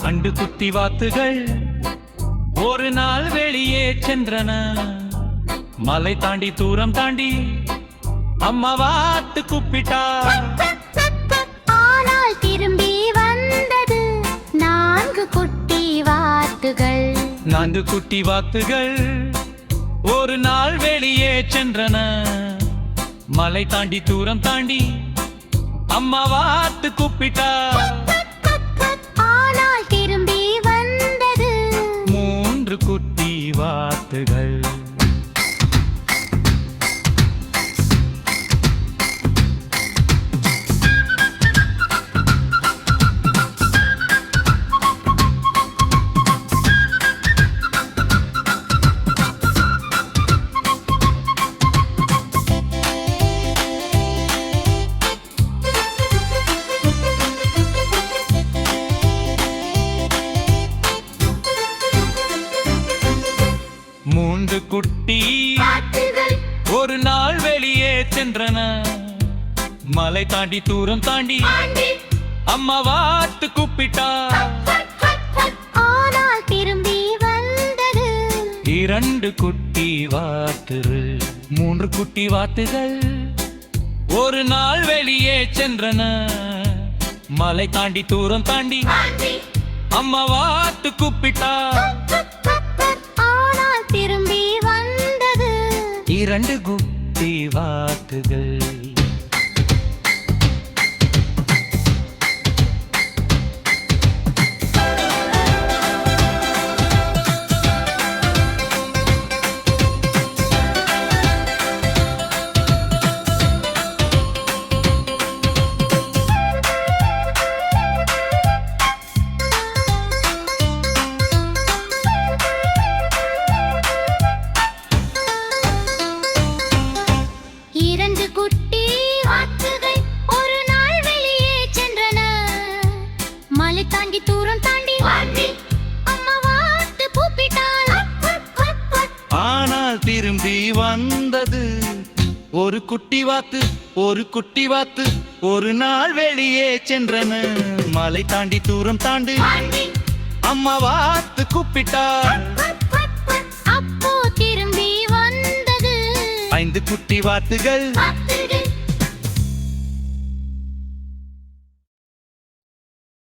And குத்தி வாத்துகள் ஒரு நாள் வெளியே சென்றன. மலை தாண்டி தூரம் தாண்டி அம்மா வாத்து கூப்பிட்டா. ஆனால் திரும்பி வந்தது 4 குட்டி வாத்துகள். 4 குட்டி வாத்துகள் ஒரு நாள் வெளியே சென்றன. மலை தாண்டி தூரம் தாண்டி அம்மா வாத்து கூப்பிட்டா. ஆனால் திரும்பி வந்தது 3 குட்டி வாத்துகள். மூன்று குட்டி வாத்துகள் ஒரு நாள் வெளியே சென்றன. மலை தாண்டி தூரம் தாண்டி அம்மா வாத்து கூப்பிட்டா. ஆனால் திரும்பி வந்தது 2 குட்டி வாத்துகள். 3 குட்டி வாத்துகள் ஒரு நாள் வெளியே சென்றன. மலை தாண்டி தூரம் தாண்டி அம்மா வாத்து கூப்பிட்டா. ஆனால் திரும்பி வந்தது 2 குட்டி வாத்துகள். குட்டி வாத்துகள் ஒரு நாள் வெளியே சென்றன. மலை தாண்டி தூரம் தாண்டி அம்மா வாத்து கூப்பிட்டாள். ஆனால் திரும்பி வந்தது 1 குட்டி வாத்து. 1 குட்டி வாத்து ஒரு நாள் வெளியே சென்றன. மலை தாண்டி தூரம் தாண்டி அம்மா வாத்து கூப்பிட்டா. அப்போ திரும்பி வந்தது 5 குட்டி வாத்துகள்.